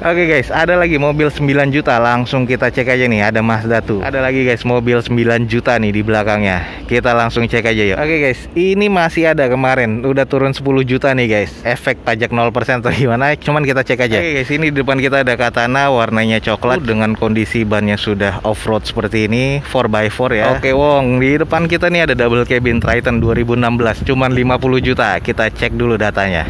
Oke guys, ada lagi mobil 9 juta. Langsung kita cek aja nih, ada Mazda tuh. Ada lagi guys mobil 9 juta nih di belakangnya. Kita langsung cek aja yuk. Oke guys, ini masih ada kemarin. Udah turun 10 juta nih guys. Efek pajak 0% atau gimana, cuman kita cek aja. Oke guys, ini di depan kita ada Katana warnanya coklat dengan kondisi bannya sudah off-road seperti ini, 4x4 ya. Oke Wong, di depan kita nih ada double cabin Triton 2016, cuman 50 juta. Kita cek dulu datanya.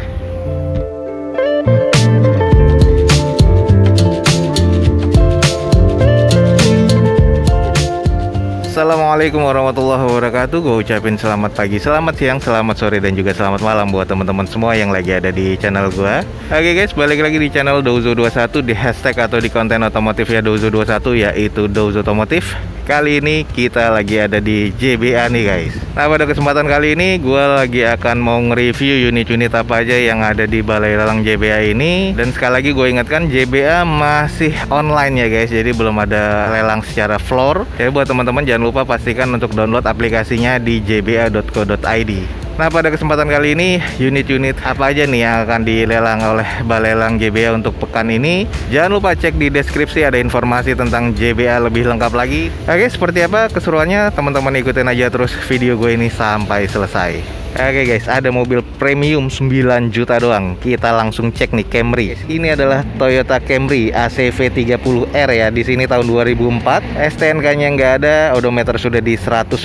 Assalamualaikum warahmatullahi wabarakatuh. Gue ucapin selamat pagi, selamat siang, selamat sore, dan juga selamat malam buat teman-teman semua yang lagi ada di channel gue. Oke guys, balik lagi di channel Douzo21, di hashtag atau di konten otomotif ya Douzo21, yaitu Douzo Otomotif. Kali ini kita lagi ada di JBA nih guys. Nah, pada kesempatan kali ini gue lagi akan mau nge-review unit-unit apa aja yang ada di Balai Lelang JBA ini. Dan sekali lagi gue ingatkan, JBA masih online ya guys, jadi belum ada lelang secara floor. Jadi buat teman-teman jangan lupa pastikan untuk download aplikasinya di jba.co.id. Nah, pada kesempatan kali ini unit-unit apa aja nih yang akan dilelang oleh Balai Lelang JBA untuk pekan ini? Jangan lupa cek di deskripsi, ada informasi tentang JBA lebih lengkap lagi. Oke, seperti apa keseruannya? Teman-teman ikutin aja terus video gue ini sampai selesai. Oke guys, ada mobil premium 9 juta doang. Kita langsung cek nih Camry. Ini adalah Toyota Camry ACV 30R ya. Di sini tahun 2004. STNK-nya nggak ada, odometer sudah di 194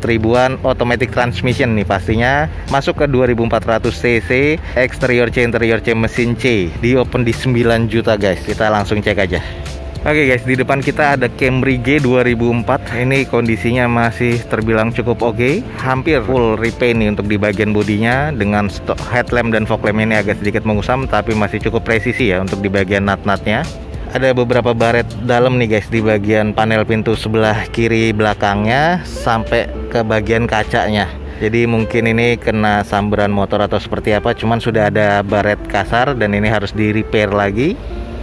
ribuan, automatic transmission nih pastinya. Masuk ke 2400 cc, eksterior C, interior C, mesin C. Di open di 9 juta guys. Kita langsung cek aja. Oke guys, di depan kita ada Camry G 2004. Ini kondisinya masih terbilang cukup oke. Hampir full repaint nih untuk di bagian bodinya. Dengan headlamp dan fog lampnya ini agak sedikit mengusam, tapi masih cukup presisi ya untuk di bagian nut-nutnya. Ada beberapa baret dalam nih guys di bagian panel pintu sebelah kiri belakangnya sampai ke bagian kacanya. Jadi mungkin ini kena sambaran motor atau seperti apa, cuman sudah ada baret kasar dan ini harus di repair lagi.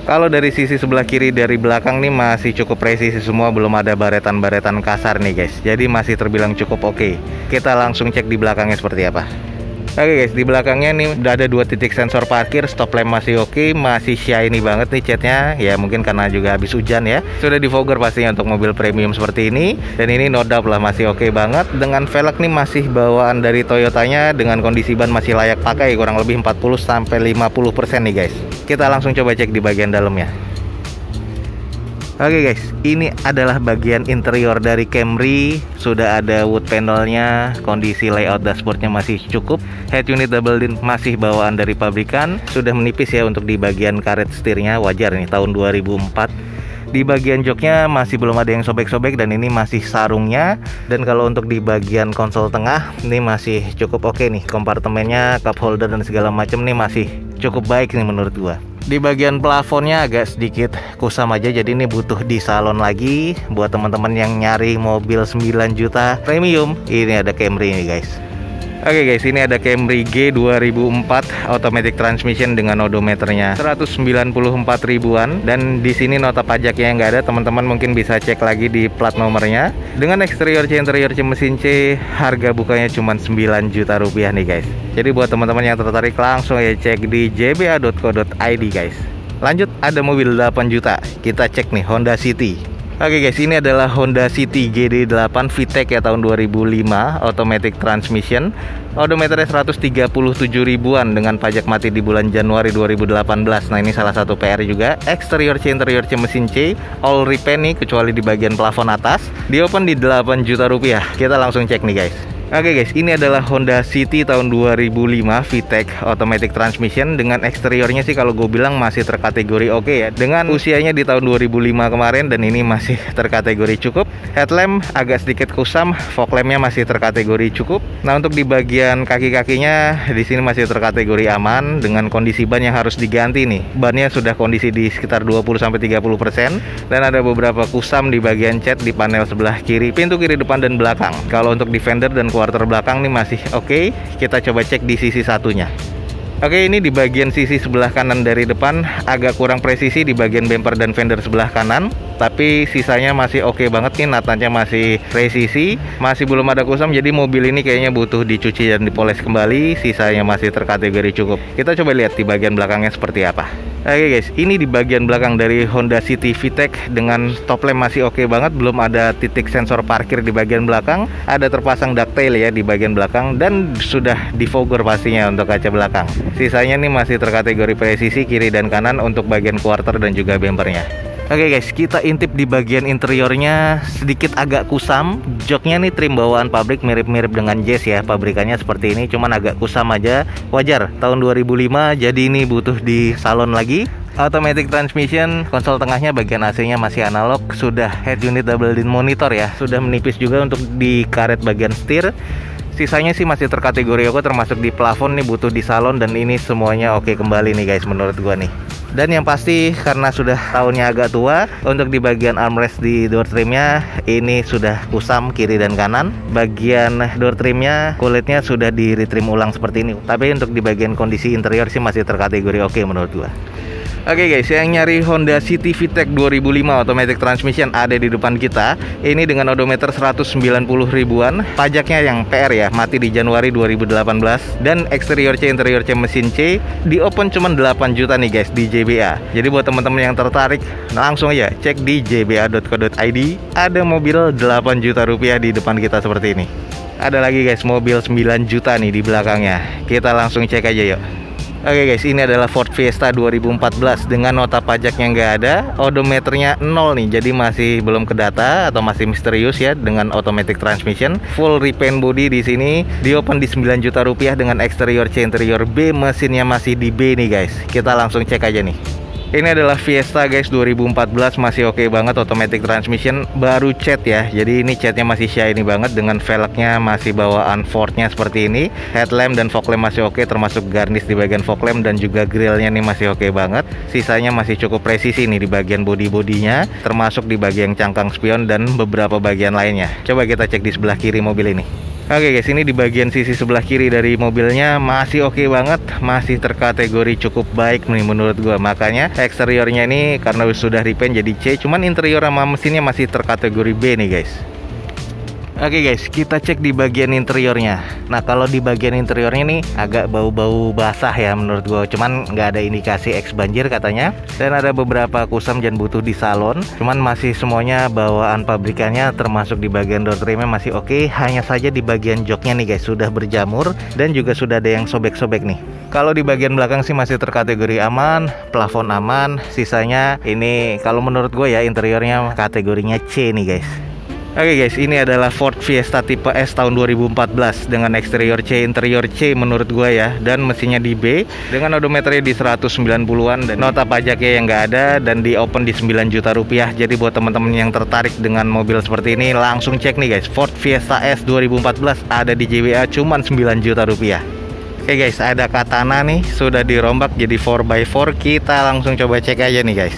Kalau dari sisi sebelah kiri dari belakang nih masih cukup presisi semua, belum ada baretan-baretan kasar nih guys. Jadi masih terbilang cukup oke. Kita langsung cek di belakangnya seperti apa. Oke guys, di belakangnya nih udah ada 2 titik sensor parkir, stop lamp masih oke, masih shiny banget nih catnya. Ya mungkin karena juga habis hujan ya. Sudah di fogger pastinya untuk mobil premium seperti ini. Dan ini no doubt lah masih oke banget. Dengan velg nih masih bawaan dari Toyotanya, dengan kondisi ban masih layak pakai, kurang lebih 40-50% nih guys. Kita langsung coba cek di bagian dalamnya. Oke guys, ini adalah bagian interior dari Camry. Sudah ada wood panelnya, kondisi layout dashboardnya masih cukup. Head unit double din masih bawaan dari pabrikan. Sudah menipis ya untuk di bagian karet setirnya, wajar nih tahun 2004. Di bagian joknya masih belum ada yang sobek-sobek dan ini masih sarungnya. Dan kalau untuk di bagian konsol tengah ini masih cukup oke nih. Kompartemennya, cup holder dan segala macam nih masih cukup baik nih menurut gua. Di bagian plafonnya agak sedikit kusam aja, jadi ini butuh di salon lagi. Buat teman-teman yang nyari mobil 9 juta premium, ini ada Camry nih guys. Oke guys, ini ada Camry G 2004 automatic transmission dengan odometernya 194 ribuan. Dan di sini nota pajaknya nggak ada, teman-teman mungkin bisa cek lagi di plat nomornya. Dengan eksterior C, interior C, mesin C, harga bukanya cuma 9 juta rupiah nih guys. Jadi buat teman-teman yang tertarik langsung ya cek di jba.co.id guys. Lanjut, ada mobil 8 juta. Kita cek nih Honda City. Oke guys, ini adalah Honda City GD8 VTEC ya tahun 2005, automatic transmission. Odometernya 137 ribuan dengan pajak mati di bulan Januari 2018. Nah, ini salah satu PR juga. Eksterior C, interior C, mesin C, all repaint nih kecuali di bagian plafon atas. Di open di 8 juta rupiah. Kita langsung cek nih guys. Oke guys, ini adalah Honda City tahun 2005 VTEC automatic transmission. Dengan eksteriornya sih kalau gue bilang masih terkategori oke ya. Dengan usianya di tahun 2005 kemarin dan ini masih terkategori cukup. Headlamp agak sedikit kusam, fog lampnya masih terkategori cukup. Nah, untuk di bagian kaki-kakinya di sini masih terkategori aman dengan kondisi ban yang harus diganti nih. Bannya sudah kondisi di sekitar 20-30% dan ada beberapa kusam di bagian cat di panel sebelah kiri, pintu kiri depan dan belakang. Kalau untuk di fender dan quarter belakang nih masih oke. Kita coba cek di sisi satunya. Oke, ini di bagian sisi sebelah kanan dari depan agak kurang presisi di bagian bumper dan fender sebelah kanan. tapi sisanya masih oke banget nih. Natanya masih presisi, masih belum ada kusam, jadi mobil ini kayaknya butuh dicuci dan dipoles kembali. Sisanya masih terkategori cukup. Kita coba lihat di bagian belakangnya seperti apa. Oke guys, ini di bagian belakang dari Honda City VTEC dengan top lamp masih oke banget, belum ada titik sensor parkir di bagian belakang, ada terpasang ducktail ya di bagian belakang, dan sudah defogger pastinya untuk kaca belakang. Sisanya nih masih terkategori presisi kiri dan kanan untuk bagian quarter dan juga bempernya. Oke guys, kita intip di bagian interiornya, sedikit agak kusam. Joknya nih trim bawaan pabrik, mirip-mirip dengan Jazz ya, pabrikannya seperti ini, cuman agak kusam aja. Wajar, tahun 2005, jadi ini butuh di salon lagi. Automatic transmission, konsol tengahnya bagian AC-nya masih analog, sudah head unit double din monitor ya, sudah menipis juga untuk di karet bagian setir. Sisanya sih masih terkategori oke, termasuk di plafon nih butuh di salon, dan ini semuanya oke kembali nih guys menurut gua nih. Dan yang pasti karena sudah tahunnya agak tua, untuk di bagian armrest di door trimnya ini sudah kusam kiri dan kanan. Bagian door trimnya kulitnya sudah di retrim ulang seperti ini. Tapi untuk di bagian kondisi interior sih masih terkategori oke menurut gua. Oke guys, yang nyari Honda City VTEC 2005 automatic transmission ada di depan kita. Ini dengan odometer 190 ribuan. Pajaknya yang PR ya, mati di Januari 2018. Dan eksterior C, interior C, mesin C. Di open cuman 8 juta nih guys di JBA. Jadi buat teman-teman yang tertarik, langsung aja cek di jba.co.id. Ada mobil 8 juta rupiah di depan kita seperti ini. Ada lagi guys, mobil 9 juta nih di belakangnya. Kita langsung cek aja yuk. Oke guys, ini adalah Ford Fiesta 2014 dengan nota pajak yang nggak ada, odometernya 0 nih, jadi masih belum kedata atau masih misterius ya, dengan automatic transmission, full repaint body di sini, di open di 9 juta rupiah dengan eksterior C, interior B, mesinnya masih di B nih guys. Kita langsung cek aja nih. Ini adalah Fiesta guys 2014, masih oke banget, automatic transmission, baru cat ya. Jadi ini catnya masih shiny banget, dengan velgnya masih bawaan Fordnya seperti ini. Headlamp dan fog lamp masih oke, termasuk garnish di bagian fog lamp, dan juga grillnya nih masih oke banget. Sisanya masih cukup presisi nih di bagian body-bodinya, termasuk di bagian cangkang spion dan beberapa bagian lainnya. Coba kita cek di sebelah kiri mobil ini. Oke guys, ini di bagian sisi sebelah kiri dari mobilnya masih oke banget, masih terkategori cukup baik nih menurut gua. Makanya eksteriornya ini karena sudah repaint jadi C, cuman interior sama mesinnya masih terkategori B nih guys. Oke guys, kita cek di bagian interiornya. Nah kalau di bagian interiornya nih agak bau-bau basah ya menurut gue. Cuman nggak ada indikasi eks banjir katanya. Dan ada beberapa kusam dan butuh di salon. Cuman masih semuanya bawaan pabrikannya, termasuk di bagian door trimnya masih oke. Hanya saja di bagian joknya nih guys sudah berjamur, dan juga sudah ada yang sobek-sobek nih. Kalau di bagian belakang sih masih terkategori aman, plafon aman. Sisanya ini kalau menurut gue ya interiornya kategorinya C nih guys. Oke guys, ini adalah Ford Fiesta tipe S tahun 2014 dengan eksterior C, interior C menurut gua ya, dan mesinnya di B dengan odometernya di 190-an dan nota pajaknya yang nggak ada, dan di open di 9 juta rupiah. Jadi buat teman-teman yang tertarik dengan mobil seperti ini, langsung cek nih guys, Ford Fiesta S 2014 ada di JBA cuman 9 juta rupiah. Oke guys, ada Katana nih, sudah dirombak jadi 4x4. Kita langsung coba cek aja nih guys.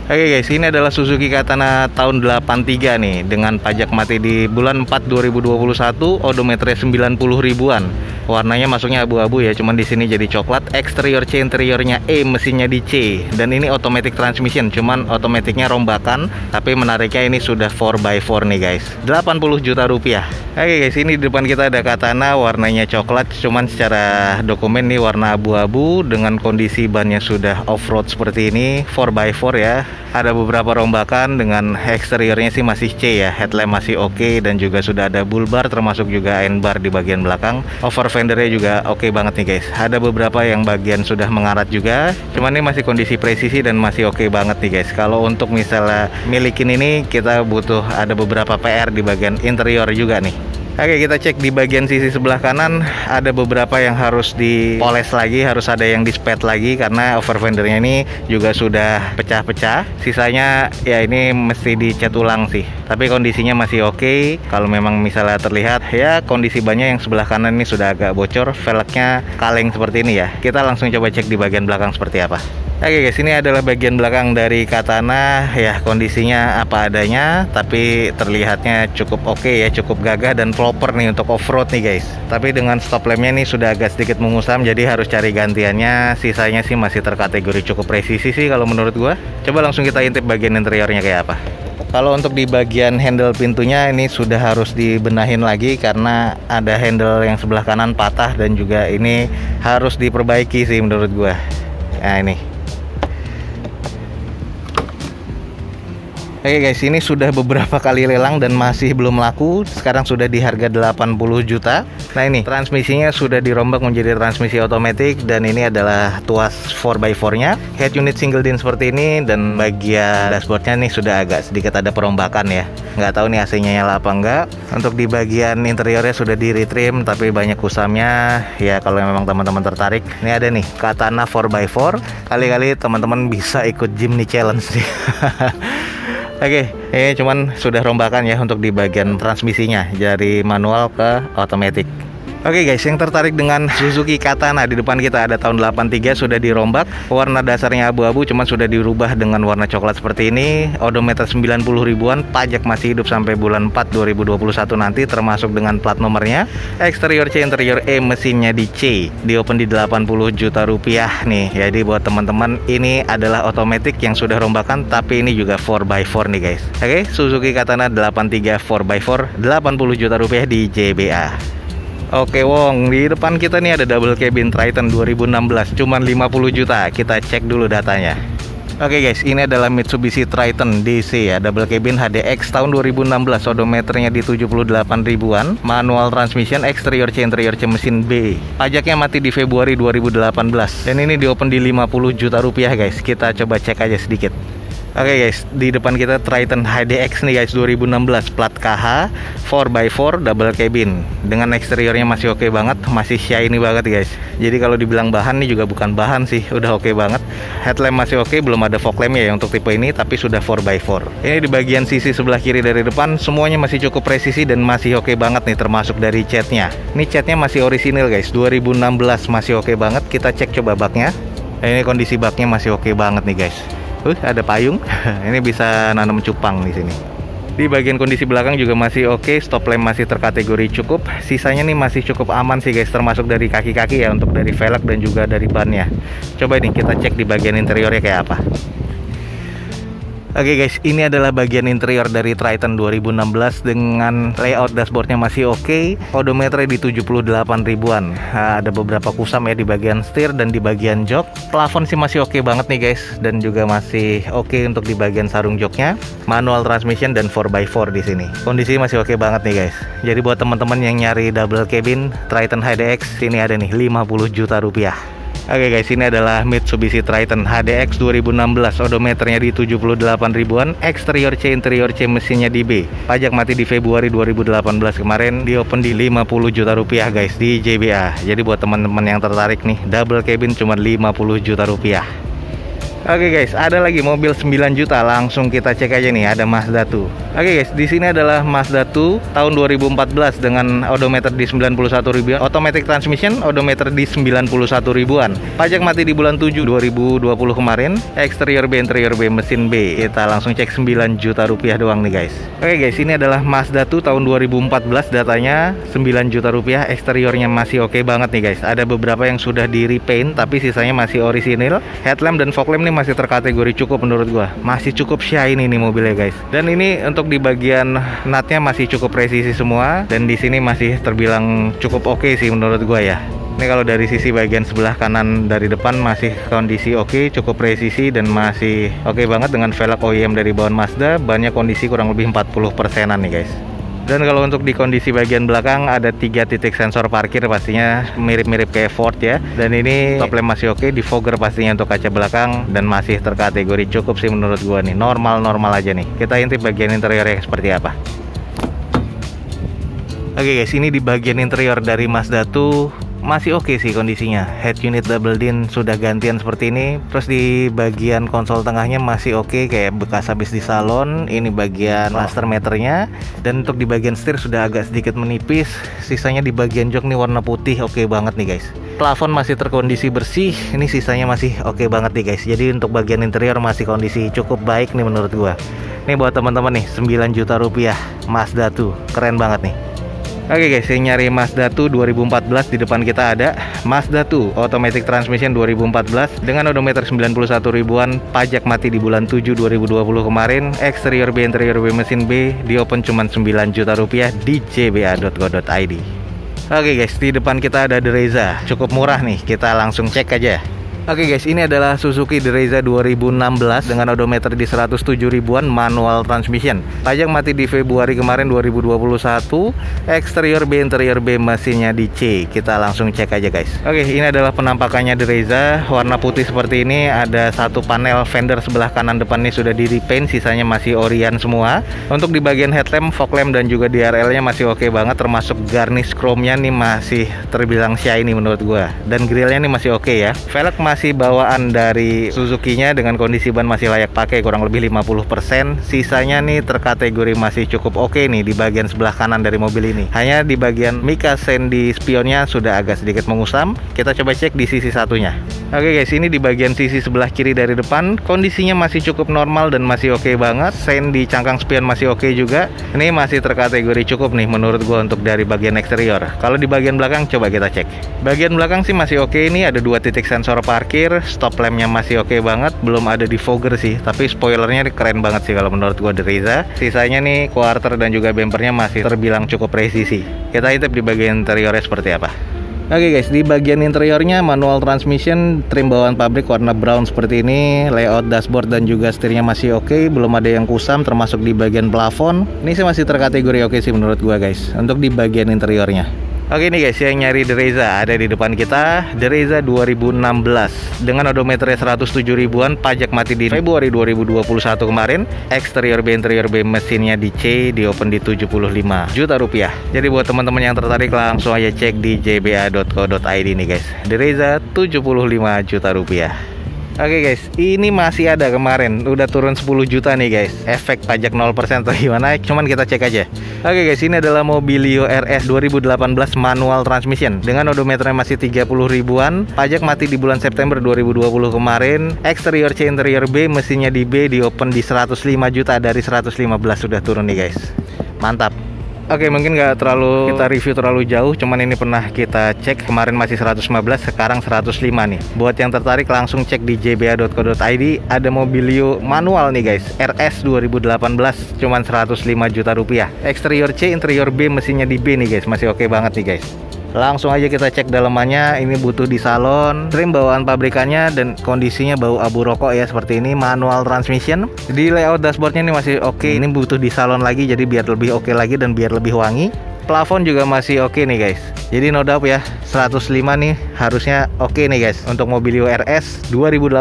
Oke guys, ini adalah Suzuki Katana tahun 83 nih, dengan pajak mati di bulan 4 2021, odometernya 90 ribuan. Warnanya masuknya abu-abu ya, cuman di sini jadi coklat. Eksterior C, interiornya E, mesinnya di C. Dan ini automatic transmission, cuman otomatiknya rombakan, tapi menariknya ini sudah 4x4 nih guys. 80 juta rupiah. Oke guys, ini di depan kita ada Katana, warnanya coklat, cuman secara dokumen nih warna abu-abu, dengan kondisi bannya sudah off-road seperti ini, 4x4 ya. Ada beberapa rombakan, dengan eksteriornya sih masih C ya, headlamp masih oke, dan juga sudah ada bull bar, termasuk juga end bar di bagian belakang. Over fendernya juga oke banget nih guys. Ada beberapa yang bagian sudah mengarat juga, cuman ini masih kondisi presisi dan masih oke banget nih guys. Kalau untuk misalnya milikin ini, kita butuh ada beberapa PR di bagian interior juga nih. Oke, kita cek di bagian sisi sebelah kanan, ada beberapa yang harus dipoles lagi, harus ada yang dispet lagi, karena over fendernya ini juga sudah pecah-pecah. Sisanya ya ini mesti dicat ulang sih, tapi kondisinya masih oke. Kalau memang misalnya terlihat ya kondisi bannya yang sebelah kanan ini sudah agak bocor, velgnya kaleng seperti ini ya. Kita langsung coba cek di bagian belakang seperti apa. Oke guys, ini adalah bagian belakang dari Katana ya, kondisinya apa adanya, tapi terlihatnya cukup oke ya, cukup gagah dan proper nih untuk off-road nih guys. Tapi dengan stop lampnya nih sudah agak sedikit mengusam, jadi harus cari gantiannya. Sisanya sih masih terkategori cukup presisi sih kalau menurut gua. Coba langsung kita intip bagian interiornya kayak apa. Kalau untuk di bagian handle pintunya ini sudah harus dibenahin lagi karena ada handle yang sebelah kanan patah dan juga ini harus diperbaiki sih menurut gua. Nah ini. Oke guys, ini sudah beberapa kali lelang dan masih belum laku. Sekarang sudah di harga 80 juta. Nah ini transmisinya sudah dirombak menjadi transmisi otomatis dan ini adalah tuas 4x4 nya. Head unit single din seperti ini dan bagian dashboardnya nih sudah agak sedikit ada perombakan ya. Nggak tahu nih AC-nya nyala apa enggak. Untuk di bagian interiornya sudah di retrim tapi banyak kusamnya. Ya kalau memang teman-teman tertarik, ini ada nih Katana 4x4. Kali-kali teman-teman bisa ikut Jimny Challenge nih. Oke, ini cuman sudah rombakan ya untuk di bagian transmisinya dari manual ke otomatis. Oke guys, yang tertarik dengan Suzuki Katana, di depan kita ada tahun 83 sudah dirombak. Warna dasarnya abu-abu cuman sudah dirubah dengan warna coklat seperti ini. Odometer 90 ribuan, pajak masih hidup sampai bulan 4 2021 nanti termasuk dengan plat nomornya. Eksterior C, interior E, mesinnya di C. Di open di 80 juta rupiah nih. Jadi buat teman-teman ini adalah otomatis yang sudah rombakan tapi ini juga 4x4 nih guys. Oke, Suzuki Katana 83 4x4 80 juta rupiah di JBA. Oke Wong, di depan kita nih ada double cabin Triton 2016, cuman 50 juta. Kita cek dulu datanya. Oke guys, ini adalah Mitsubishi Triton DC ya, double cabin HDX tahun 2016, odometernya di 78 ribuan, manual transmission, eksterior C, interior C, mesin B. Pajaknya mati di Februari 2018 dan ini di open di 50 juta rupiah guys. Kita coba cek aja sedikit. Oke guys, di depan kita Triton HDX nih guys 2016, plat KH 4x4 double cabin dengan eksteriornya masih oke banget, masih shiny banget guys. Jadi kalau dibilang bahan nih juga bukan bahan sih, udah oke banget. Headlamp masih oke, belum ada fog lamp ya untuk tipe ini, tapi sudah 4x4. Ini di bagian sisi sebelah kiri dari depan semuanya masih cukup presisi dan masih oke banget nih, termasuk dari catnya. Ini catnya masih orisinil guys, 2016 masih oke banget. Kita cek coba baknya. Ini kondisi baknya masih oke banget nih guys. Ada payung. Ini bisa nanam cupang di sini. Di bagian kondisi belakang juga masih oke, stop lamp masih terkategori cukup. Sisanya nih masih cukup aman sih guys, termasuk dari kaki-kaki ya, untuk dari velg dan juga dari bannya. Coba nih kita cek di bagian interiornya kayak apa. Oke guys, ini adalah bagian interior dari Triton 2016 dengan layout dashboardnya masih oke. Odometernya di 78 ribuan. Nah, ada beberapa kusam ya di bagian setir dan di bagian jok. Plafon sih masih oke banget nih guys, dan juga masih oke untuk di bagian sarung joknya. Manual transmission dan 4x4 di sini. Kondisi masih oke banget nih guys. Jadi buat teman-teman yang nyari double cabin Triton HDX, ini ada nih 50 juta rupiah. Oke guys, ini adalah Mitsubishi Triton HDX 2016, odometernya di 78 ribuan, eksterior C, interior C, mesinnya di B. Pajak mati di Februari 2018 kemarin, di open di 50 juta rupiah guys di JBA. Jadi buat teman-teman yang tertarik nih, double cabin cuma 50 juta rupiah. Oke guys, ada lagi mobil 9 juta, langsung kita cek aja nih, ada Mazda 2. Oke guys, di sini adalah Mazda 2 tahun 2014 dengan odometer di 91 ribuan, automatic transmission, odometer di 91 ribuan. Pajak mati di bulan 7 2020 kemarin, eksterior B, interior B, mesin B. Kita langsung cek 9 juta rupiah doang nih guys. Oke guys, ini adalah Mazda 2 tahun 2014, datanya 9 juta rupiah, eksteriornya masih oke banget nih guys. Ada beberapa yang sudah di repaint tapi sisanya masih orisinil. Headlamp dan fog lamp nih masih terkategori cukup menurut gua, masih cukup shiny nih mobilnya guys. Dan ini untuk di bagian nutnya masih cukup presisi semua, dan di sini masih terbilang cukup oke sih menurut gua ya. Ini kalau dari sisi bagian sebelah kanan dari depan masih kondisi oke, cukup presisi dan masih oke banget dengan velg OEM dari bawaan Mazda. Banyak kondisi kurang lebih 40%-an nih guys. Dan kalau untuk di kondisi bagian belakang ada 3 titik sensor parkir, pastinya mirip-mirip kayak Ford ya. Dan ini top lamp masih oke, defogger pastinya untuk kaca belakang, dan masih terkategori cukup sih menurut gua nih. Normal-normal aja nih. Kita intip bagian interiornya seperti apa. Oke guys, ini di bagian interior dari Mazda 2 masih oke sih kondisinya. Head unit double din sudah gantian seperti ini. Terus di bagian konsol tengahnya masih oke, kayak bekas habis di salon. Ini bagian master meternya. Dan untuk di bagian setir sudah agak sedikit menipis. Sisanya di bagian jok nih warna putih, oke banget nih guys. Plafon masih terkondisi bersih. Ini sisanya masih oke banget nih guys. Jadi untuk bagian interior masih kondisi cukup baik nih menurut gua. Ini buat teman-teman nih, 9 juta rupiah Mazda 2, keren banget nih. Oke guys, yang nyari Mazda 2 2014, di depan kita ada Mazda 2 Automatic Transmission 2014 dengan odometer 91 ribuan, pajak mati di bulan 7 2020 kemarin, eksterior B, interior B, mesin B, di open cuma 9 juta rupiah di jba.co.id. Oke guys, di depan kita ada Dereza, cukup murah nih, kita langsung cek aja. Oke guys, ini adalah Suzuki Dereza 2016 dengan odometer di 107 ribuan, manual transmission. Pajak mati di Februari kemarin 2021. Eksterior B, interior B, mesinnya di C. Kita langsung cek aja guys. Oke, ini adalah penampakannya Dereza, warna putih seperti ini. Ada satu panel fender sebelah kanan depan ini sudah di repaint, sisanya masih Orion semua. Untuk di bagian headlamp, fog lamp dan juga DRL-nya masih oke banget, termasuk garnish chrome-nya nih masih terbilang shiny menurut gua. Dan grillnya nih masih oke ya. Velg masih bawaan dari Suzuki-nya dengan kondisi ban masih layak pakai, kurang lebih 50%. Sisanya nih terkategori masih cukup oke nih di bagian sebelah kanan dari mobil ini. Hanya di bagian mica sendi spionnya sudah agak sedikit mengusam. Kita coba cek di sisi satunya. Oke guys, ini di bagian sisi sebelah kiri dari depan, kondisinya masih cukup normal dan masih oke banget. Sen di cangkang spion masih oke juga. Ini masih terkategori cukup nih menurut gua untuk dari bagian eksterior. Kalau di bagian belakang coba kita cek. Bagian belakang sih masih oke, ini ada 2 titik sensor parkir, stop lampnya masih oke banget, belum ada defogger sih, tapi spoilernya keren banget sih kalau menurut gua Dereza. Sisanya nih quarter dan juga bempernya masih terbilang cukup presisi. Kita intip di bagian interiornya seperti apa. Oke guys, di bagian interiornya manual transmission, trim bawaan pabrik warna brown seperti ini, layout dashboard dan juga setirnya masih oke, belum ada yang kusam termasuk di bagian plafon. Ini sih masih terkategori oke sih menurut gua guys, untuk di bagian interiornya. Oke nih guys, yang nyari Dereza ada di depan kita, Dereza 2016 dengan odometernya 107 ribuan, pajak mati di Februari 2021 kemarin, eksterior B, interior B, mesinnya di C, di open di 75 juta rupiah. Jadi buat teman-teman yang tertarik langsung aja cek di jba.co.id nih guys, Dereza 75 juta rupiah. Oke guys, ini masih ada kemarin, udah turun 10 juta nih guys. Efek pajak 0% atau gimana, cuman kita cek aja. Oke guys, ini adalah Mobilio RS 2018 manual transmission dengan odometernya masih 30 ribuan, pajak mati di bulan September 2020 kemarin, eksterior C, interior B, mesinnya di B, di open di 105 juta dari 115 sudah turun nih guys. Mantap. Oke, mungkin nggak terlalu kita review terlalu jauh, cuman ini pernah kita cek kemarin masih 115, sekarang 105 nih. Buat yang tertarik langsung cek di jba.co.id, ada Mobilio manual nih guys, RS 2018 cuman 105 juta rupiah. Eksterior C, interior B, mesinnya di B nih guys, masih oke banget nih guys. Langsung aja kita cek dalamannya, ini butuh di salon, trim bawaan pabrikannya dan kondisinya bau abu rokok ya seperti ini, manual transmission. Di layout dashboardnya ini masih oke, ini butuh di salon lagi jadi biar lebih oke lagi dan biar lebih wangi. Plafon juga masih oke nih guys, jadi no doubt ya 105 nih harusnya oke nih guys untuk Mobilio RS 2018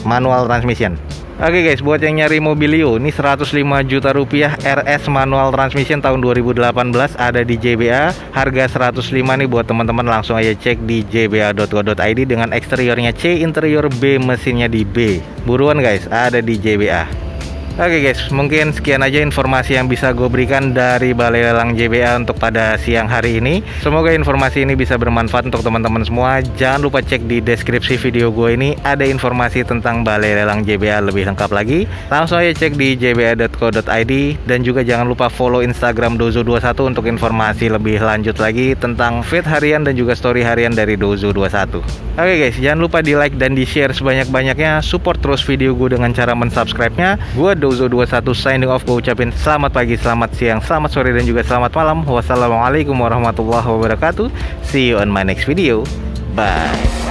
manual transmission. Oke guys, buat yang nyari Mobilio, ini 105 juta rupiah RS manual transmission tahun 2018 ada di JBA. Harga 105 nih buat teman-teman langsung aja cek di jba.co.id dengan eksteriornya C, interior B, mesinnya di B. Buruan guys, ada di JBA. Oke guys, mungkin sekian aja informasi yang bisa gue berikan dari Balai Lelang JBA untuk pada siang hari ini. Semoga informasi ini bisa bermanfaat untuk teman-teman semua. Jangan lupa cek di deskripsi video gue ini, ada informasi tentang Balai Lelang JBA lebih lengkap lagi. Langsung aja cek di jba.co.id dan juga jangan lupa follow Instagram Dozo21 untuk informasi lebih lanjut lagi tentang feed harian dan juga story harian dari Dozo21. Oke guys, jangan lupa di like dan di share sebanyak-banyaknya. Support terus video gue dengan cara mensubscribe-nya. Gue Dozo21 signing off, gue ucapin selamat pagi, selamat siang, selamat sore dan juga selamat malam. Wassalamualaikum warahmatullahi wabarakatuh. See you on my next video. Bye.